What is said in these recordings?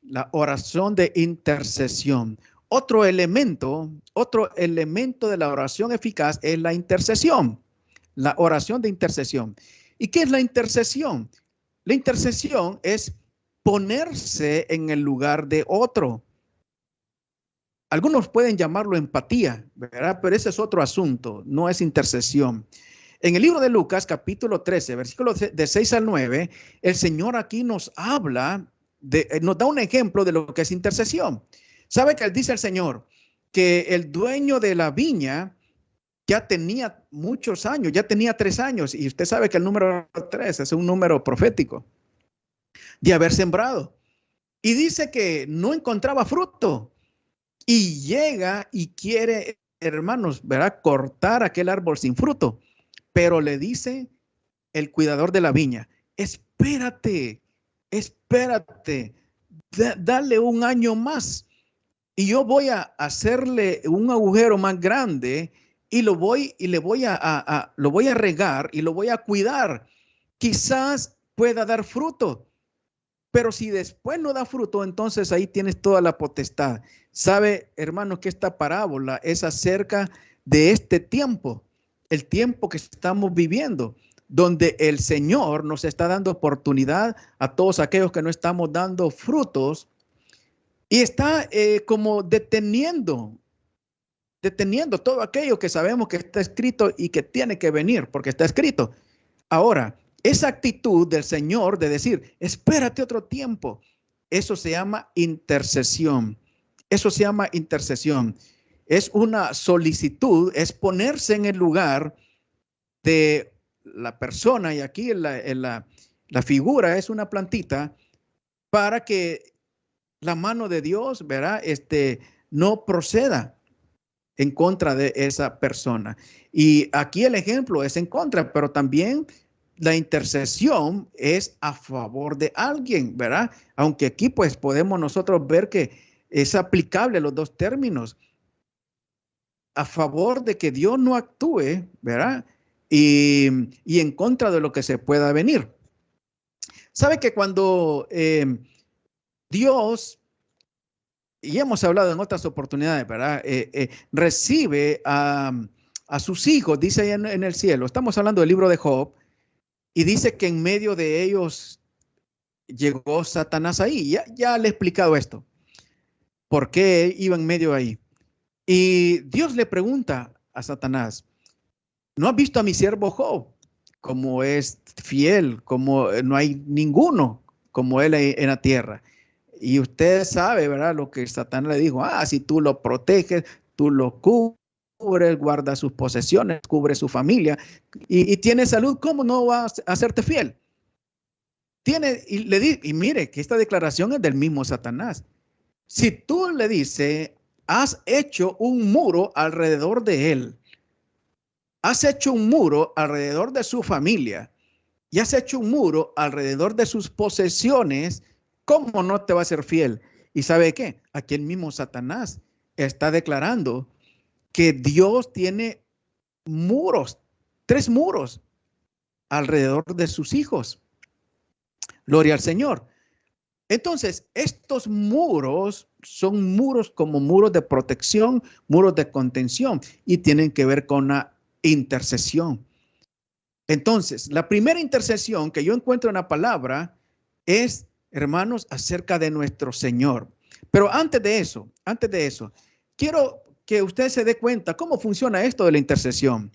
la oración de intercesión. Otro elemento de la oración eficaz es la intercesión, la oración de intercesión. ¿Y qué es la intercesión? La intercesión es ponerse en el lugar de otro. Algunos pueden llamarlo empatía, ¿verdad? Pero ese es otro asunto, no es intercesión. En el libro de Lucas, capítulo 13, versículos de 6 al 9, el Señor aquí nos habla, nos da un ejemplo de lo que es intercesión. ¿Sabe que dice el Señor que el dueño de la viña ya tenía muchos años, ya tenía 3 años, y usted sabe que el número 3 es un número profético, de haber sembrado? Y dice que no encontraba fruto. Y llega y quiere, hermanos, ¿verdad? Cortar aquel árbol sin fruto. Pero le dice el cuidador de la viña, espérate, espérate, dale un año más. Y yo voy a hacerle un agujero más grande y lo voy a regar y lo voy a cuidar. Quizás pueda dar fruto. Pero si después no da fruto, entonces ahí tienes toda la potestad. Sabe, hermanos, que esta parábola es acerca de este tiempo, el tiempo que estamos viviendo, donde el Señor nos está dando oportunidad a todos aquellos que no estamos dando frutos y está como deteniendo todo aquello que sabemos que está escrito y que tiene que venir, porque está escrito. Ahora, esa actitud del Señor de decir, espérate otro tiempo, eso se llama intercesión. Eso se llama intercesión. Es una solicitud, es ponerse en el lugar de la persona, y aquí la figura es una plantita, para que la mano de Dios, ¿verdad? No proceda en contra de esa persona. Y aquí el ejemplo es en contra, pero también la intercesión es a favor de alguien, ¿verdad? Aunque aquí pues podemos nosotros ver que es aplicable los dos términos, a favor de que Dios no actúe, ¿verdad? Y en contra de lo que se pueda venir. ¿Sabe que cuando Dios, y hemos hablado en otras oportunidades, ¿verdad? Recibe a sus hijos, dice ahí en el cielo, estamos hablando del libro de Job, y dice que en medio de ellos llegó Satanás ahí. Ya le he explicado esto, por qué iba en medio ahí. Y Dios le pregunta a Satanás, ¿no has visto a mi siervo Job? Como es fiel, como no hay ninguno como él en la tierra. Y usted sabe, ¿verdad? Lo que Satanás le dijo, si tú lo proteges, tú lo cubres, guarda sus posesiones, cubre su familia y tiene salud, ¿cómo no va a hacerte fiel? Y mire que esta declaración es del mismo Satanás. Si tú le dices, has hecho un muro alrededor de él, has hecho un muro alrededor de su familia y has hecho un muro alrededor de sus posesiones, ¿cómo no te va a ser fiel? ¿Y sabe qué? Aquí el mismo Satanás está declarando que Dios tiene muros, 3 muros alrededor de sus hijos. Gloria al Señor. Entonces, estos muros son muros como muros de protección, muros de contención, y tienen que ver con la intercesión. Entonces, la primera intercesión que yo encuentro en la palabra es, hermanos, acerca de nuestro Señor. Pero antes de eso, quiero que usted se dé cuenta cómo funciona esto de la intercesión.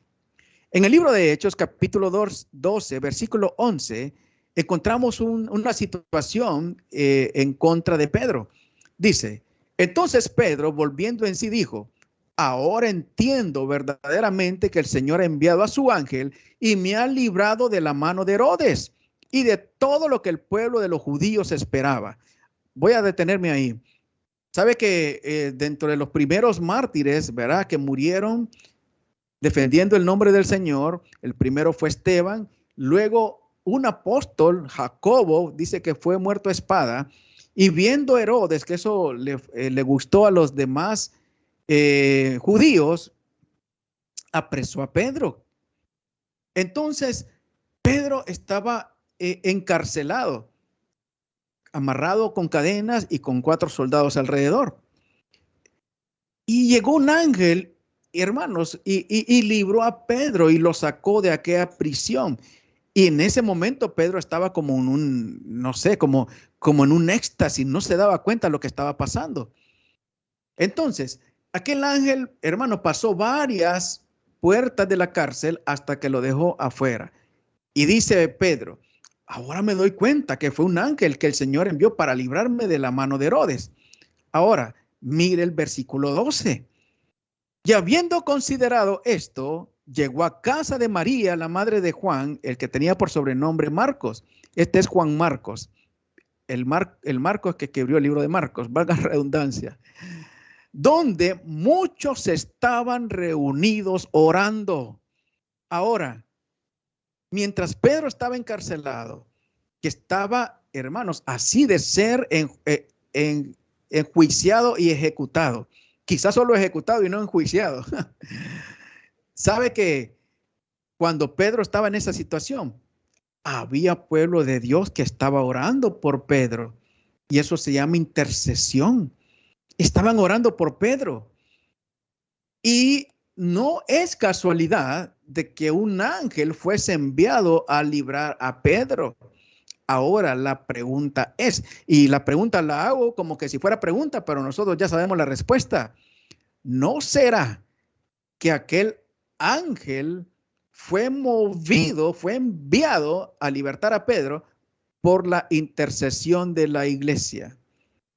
En el libro de Hechos, capítulo 12, versículo 11, encontramos una situación en contra de Pedro. Dice, entonces Pedro, volviendo en sí, dijo, ahora entiendo verdaderamente que el Señor ha enviado a su ángel y me ha librado de la mano de Herodes y de todo lo que el pueblo de los judíos esperaba. Voy a detenerme ahí. Sabe que dentro de los primeros mártires, ¿verdad? Que murieron defendiendo el nombre del Señor, el primero fue Esteban, luego un apóstol, Jacobo, dice que fue muerto a espada, y viendo Herodes que eso le gustó a los demás judíos, apresó a Pedro. Entonces, Pedro estaba encarcelado. amarrado con cadenas y con 4 soldados alrededor. Y llegó un ángel, hermanos, y libró a Pedro y lo sacó de aquella prisión. Y en ese momento Pedro estaba como en un, no sé, como en un éxtasis, no se daba cuenta de lo que estaba pasando. Entonces, aquel ángel, hermano, pasó varias puertas de la cárcel hasta que lo dejó afuera. Y dice Pedro, ahora me doy cuenta que fue un ángel que el Señor envió para librarme de la mano de Herodes. Ahora, mire el versículo 12. Y habiendo considerado esto, llegó a casa de María, la madre de Juan, el que tenía por sobrenombre Marcos. Este es Juan Marcos. El Marcos que escribió el libro de Marcos, valga redundancia. Donde muchos estaban reunidos orando. Ahora, mientras Pedro estaba encarcelado, que estaba, hermanos, así de ser enjuiciado y ejecutado. Quizás solo ejecutado y no enjuiciado. Sabe que cuando Pedro estaba en esa situación, había pueblo de Dios que estaba orando por Pedro. Y eso se llama intercesión. Estaban orando por Pedro. Y no es casualidad de que un ángel fuese enviado a librar a Pedro. Ahora la pregunta es, y la pregunta la hago como que si fuera pregunta, pero nosotros ya sabemos la respuesta. ¿No será que aquel ángel fue movido, fue enviado a libertar a Pedro por la intercesión de la iglesia,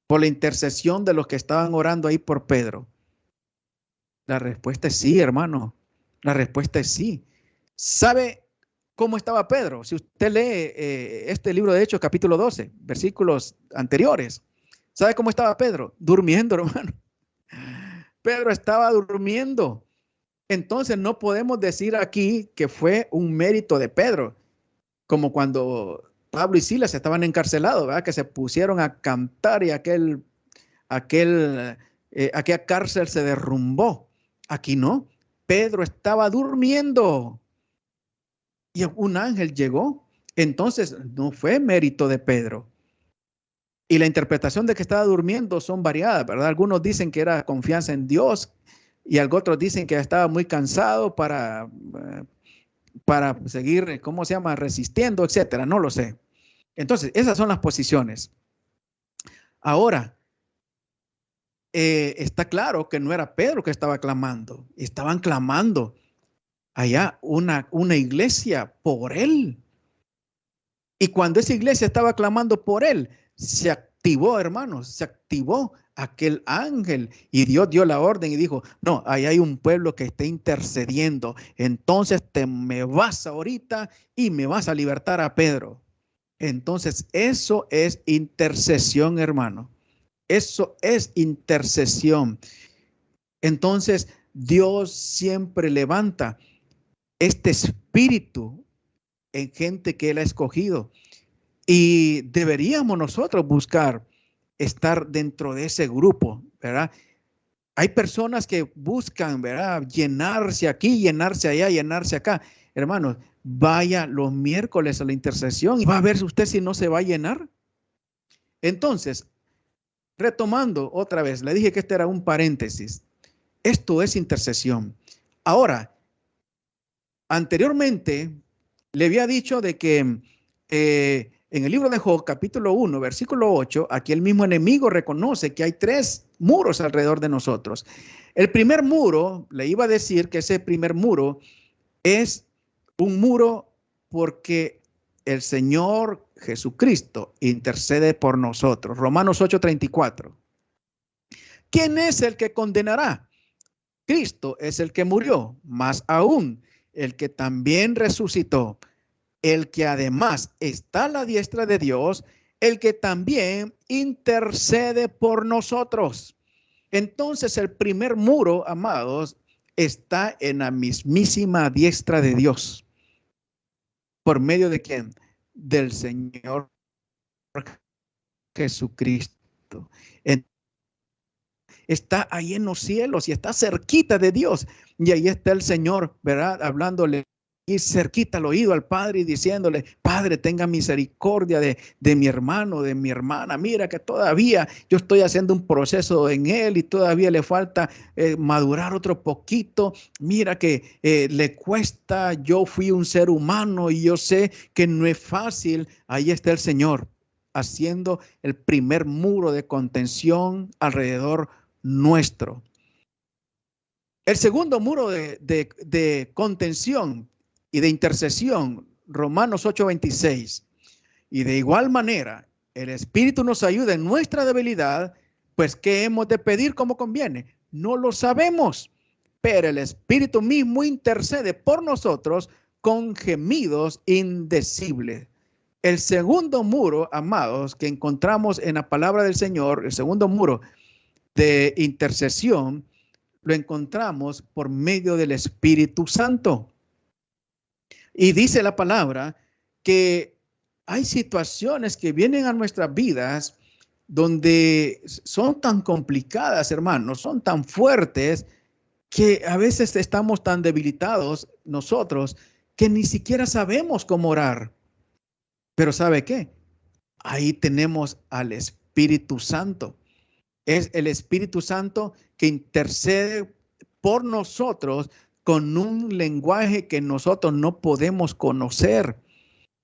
por la intercesión de los que estaban orando ahí por Pedro? La respuesta es sí, hermano. La respuesta es sí. ¿Sabe cómo estaba Pedro? Si usted lee este libro de Hechos, capítulo 12, versículos anteriores, ¿sabe cómo estaba Pedro? Durmiendo, hermano. Pedro estaba durmiendo. Entonces no podemos decir aquí que fue un mérito de Pedro, como cuando Pablo y Silas estaban encarcelados, ¿verdad? Que se pusieron a cantar y aquella cárcel se derrumbó. Aquí no, Pedro estaba durmiendo y un ángel llegó. Entonces no fue mérito de Pedro. Y la interpretación de que estaba durmiendo son variadas, ¿verdad? Algunos dicen que era confianza en Dios y otros dicen que estaba muy cansado para seguir, ¿cómo se llama? Resistiendo, etcétera. No lo sé. Entonces, esas son las posiciones. Ahora, está claro que no era Pedro que estaba clamando. Estaban clamando allá una iglesia por él. Y cuando esa iglesia estaba clamando por él, se activó, hermanos, se activó aquel ángel y Dios dio la orden y dijo, no, ahí hay un pueblo que está intercediendo. Entonces me vas ahorita y me vas a libertar a Pedro. Entonces eso es intercesión, hermano. Eso es intercesión. Entonces Dios siempre levanta este espíritu en gente que Él ha escogido. Y deberíamos nosotros buscar estar dentro de ese grupo, ¿verdad? Hay personas que buscan, ¿verdad? Llenarse aquí, llenarse allá, llenarse acá. Hermanos, vaya los miércoles a la intercesión y va a ver usted si no se va a llenar. Entonces, retomando otra vez, le dije que este era un paréntesis. Esto es intercesión. Ahora, anteriormente le había dicho de que en el libro de Job, capítulo 1, versículo 8, aquí el mismo enemigo reconoce que hay 3 muros alrededor de nosotros. El primer muro, le iba a decir que ese primer muro es un muro porque el Señor Jesucristo intercede por nosotros. Romanos 8:34. ¿Quién es el que condenará? Cristo es el que murió, más aún el que también resucitó, el que además está a la diestra de Dios, el que también intercede por nosotros. Entonces el primer muro, amados, está en la mismísima diestra de Dios. ¿Por medio de quién? Del Señor Jesucristo. Está ahí en los cielos y está cerquita de Dios. Y ahí está el Señor, ¿verdad? Hablándole y cerquita al oído al Padre y diciéndole, Padre, tenga misericordia de mi hermano, de mi hermana. Mira que todavía yo estoy haciendo un proceso en él y todavía le falta madurar otro poquito. Mira que le cuesta, yo fui un ser humano y yo sé que no es fácil. Ahí está el Señor haciendo el primer muro de contención alrededor nuestro. El segundo muro de contención y de intercesión, Romanos 8:26. Y de igual manera, el Espíritu nos ayuda en nuestra debilidad, pues ¿qué hemos de pedir como conviene? No lo sabemos, pero el Espíritu mismo intercede por nosotros con gemidos indecibles. El segundo muro, amados, que encontramos en la palabra del Señor, el segundo muro de intercesión, lo encontramos por medio del Espíritu Santo. Y dice la palabra que hay situaciones que vienen a nuestras vidas donde son tan complicadas, hermanos, son tan fuertes que a veces estamos tan debilitados nosotros que ni siquiera sabemos cómo orar. Pero ¿sabe qué? Ahí tenemos al Espíritu Santo. Es el Espíritu Santo que intercede por nosotros con un lenguaje que nosotros no podemos conocer.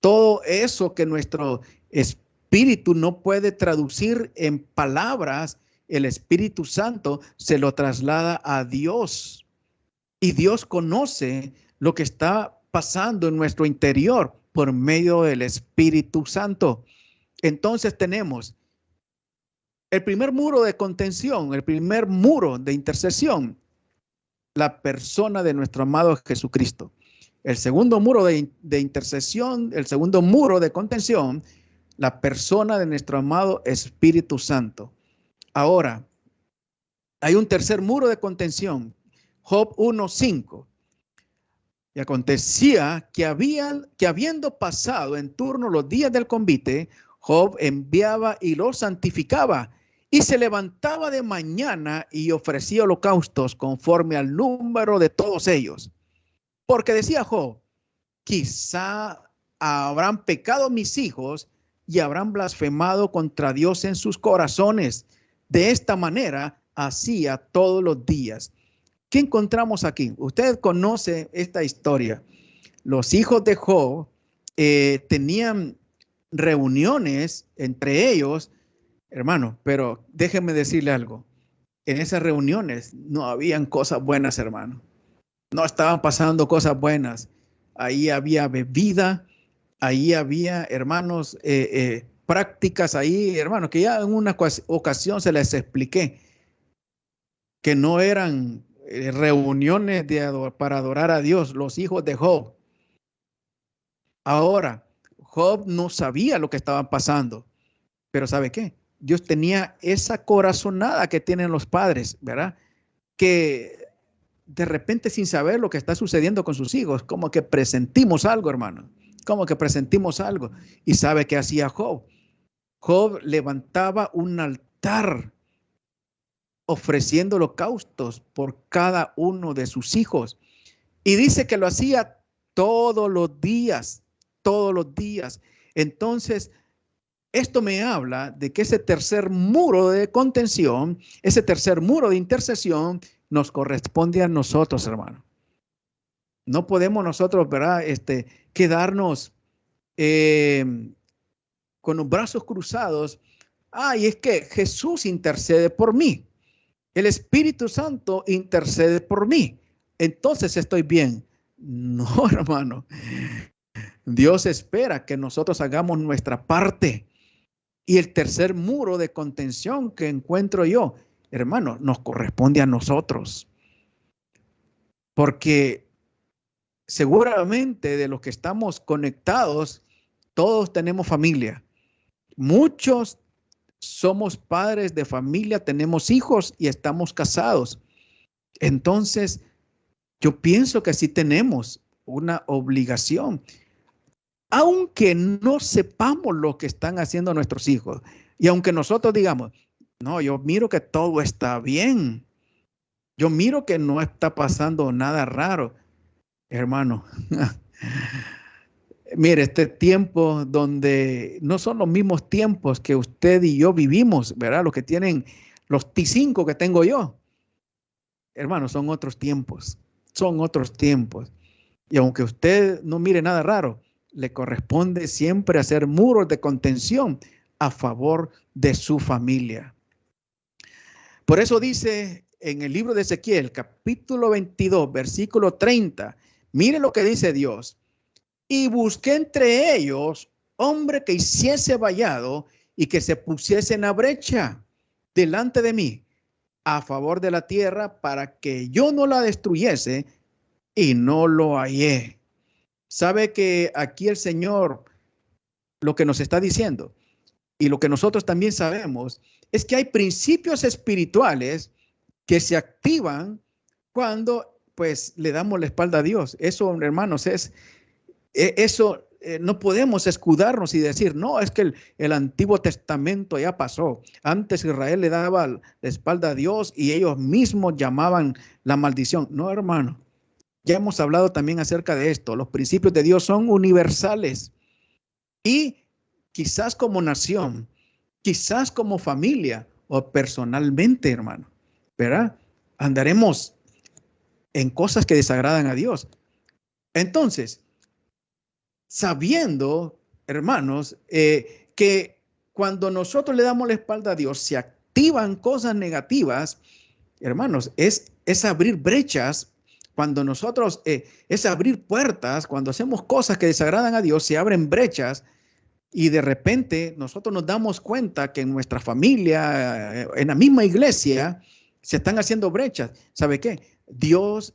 Todo eso que nuestro espíritu no puede traducir en palabras, el Espíritu Santo se lo traslada a Dios. Y Dios conoce lo que está pasando en nuestro interior por medio del Espíritu Santo. Entonces tenemos el primer muro de contención, el primer muro de intercesión, la persona de nuestro amado Jesucristo. El segundo muro de intercesión, el segundo muro de contención, la persona de nuestro amado Espíritu Santo. Ahora, hay un tercer muro de contención, Job 1:5. Y acontecía que habiendo pasado en turno los días del convite, Job enviaba y los santificaba, y se levantaba de mañana y ofrecía holocaustos conforme al número de todos ellos. Porque decía Job, quizá habrán pecado mis hijos y habrán blasfemado contra Dios en sus corazones. De esta manera hacía todos los días. ¿Qué encontramos aquí? Usted conoce esta historia. Los hijos de Job tenían reuniones entre ellos, hermano, pero déjeme decirle algo. En esas reuniones no habían cosas buenas, hermano. No estaban pasando cosas buenas. Ahí había bebida, ahí había, hermanos, prácticas ahí, hermanos, que ya en una ocasión se les expliqué que no eran reuniones para adorar a Dios, los hijos de Job. Ahora, Job no sabía lo que estaba pasando, pero ¿sabe qué? Dios tenía esa corazonada que tienen los padres, ¿verdad? Que de repente sin saber lo que está sucediendo con sus hijos, como que presentimos algo, hermano, como que presentimos algo. ¿Y sabe qué hacía Job? Job levantaba un altar ofreciendo holocaustos por cada uno de sus hijos. Y dice que lo hacía todos los días, todos los días. Entonces, esto me habla de que ese tercer muro de contención, ese tercer muro de intercesión, nos corresponde a nosotros, hermano. No podemos nosotros, ¿verdad? Quedarnos con los brazos cruzados. Ay, es que Jesús intercede por mí. El Espíritu Santo intercede por mí. Entonces estoy bien. No, hermano. Dios espera que nosotros hagamos nuestra parte. Y el tercer muro de contención que encuentro yo, hermano, nos corresponde a nosotros. Porque seguramente de los que estamos conectados, todos tenemos familia. Muchos somos padres de familia, tenemos hijos y estamos casados. Entonces, yo pienso que sí tenemos una obligación. Aunque no sepamos lo que están haciendo nuestros hijos y aunque nosotros digamos, no, yo miro que todo está bien, yo miro que no está pasando nada raro, hermano, Mire, este tiempo donde no son los mismos tiempos que usted y yo vivimos, ¿verdad? Los que tienen los T5 que tengo yo. Hermanos, son otros tiempos. Y aunque usted no mire nada raro, le corresponde siempre hacer muros de contención a favor de su familia. Por eso dice en el libro de Ezequiel, capítulo 22, versículo 30, mire lo que dice Dios. Y busqué entre ellos hombre que hiciese vallado y que se pusiese en la brecha delante de mí a favor de la tierra para que yo no la destruyese, y no lo hallé. Sabe que aquí el Señor lo que nos está diciendo y lo que nosotros también sabemos es que hay principios espirituales que se activan cuando pues le damos la espalda a Dios. Eso, hermanos, eso no podemos escudarnos y decir, no, es que el Antiguo Testamento ya pasó. Antes Israel le daba la espalda a Dios y ellos mismos llamaban la maldición. No, hermano. Ya hemos hablado también acerca de esto. Los principios de Dios son universales. Y quizás como nación, quizás como familia o personalmente, hermano, ¿verdad? Andaremos en cosas que desagradan a Dios. Entonces, sabiendo, hermanos, que cuando nosotros le damos la espalda a Dios, se activan cosas negativas, hermanos, es abrir brechas. Cuando nosotros, es abrir puertas, cuando hacemos cosas que desagradan a Dios, se abren brechas y de repente nosotros nos damos cuenta que en nuestra familia, en la misma iglesia, se están haciendo brechas. ¿Sabe qué? Dios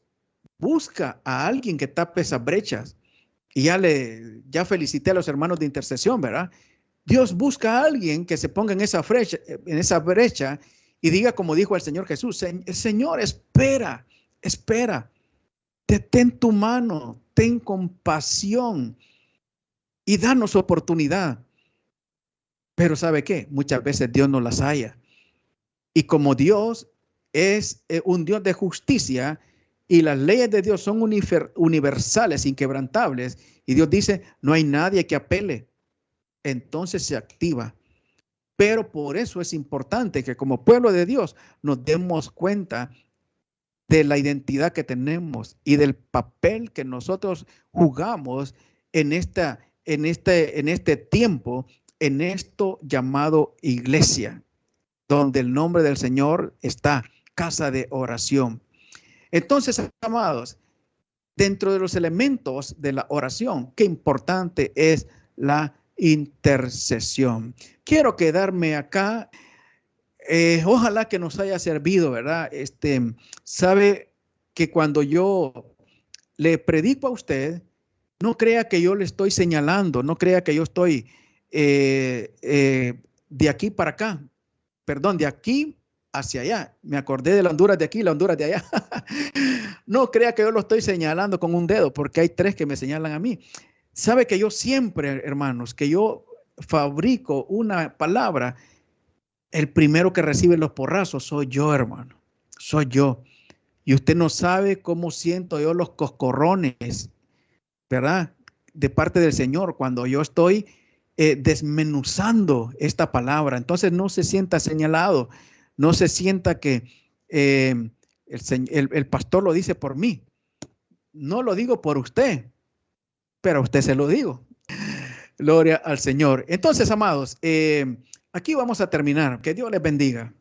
busca a alguien que tape esas brechas. Y ya felicité a los hermanos de intercesión, ¿verdad? Dios busca a alguien que se ponga en esa brecha y diga como dijo el Señor Jesús, Señor, espera. Ten tu mano, ten compasión y danos oportunidad. Pero ¿sabe qué? Muchas veces Dios no las halla. Y como Dios es un Dios de justicia y las leyes de Dios son universales, inquebrantables, y Dios dice, no hay nadie que apele. Entonces se activa. Pero por eso es importante que como pueblo de Dios nos demos cuenta de la identidad que tenemos y del papel que nosotros jugamos en este tiempo, en esto llamado iglesia, donde el nombre del Señor está, casa de oración. Entonces, amados, dentro de los elementos de la oración, qué importante es la intercesión. Quiero quedarme acá. Ojalá que nos haya servido, ¿verdad? Sabe que cuando yo le predico a usted, no crea que yo le estoy señalando, no crea que yo estoy de aquí para acá, perdón, de aquí hacia allá. Me acordé de la Honduras de aquí y la Honduras de allá. No crea que yo lo estoy señalando con un dedo, porque hay tres que me señalan a mí. Sabe que yo siempre, hermanos, que yo fabrico una palabra, el primero que recibe los porrazos soy yo, hermano. Soy yo. Y usted no sabe cómo siento yo los coscorrones, ¿verdad? De parte del Señor, cuando yo estoy desmenuzando esta palabra. Entonces no se sienta señalado, no se sienta que el pastor lo dice por mí. No lo digo por usted, pero a usted se lo digo. Gloria al Señor. Entonces, amados, aquí vamos a terminar. Que Dios les bendiga.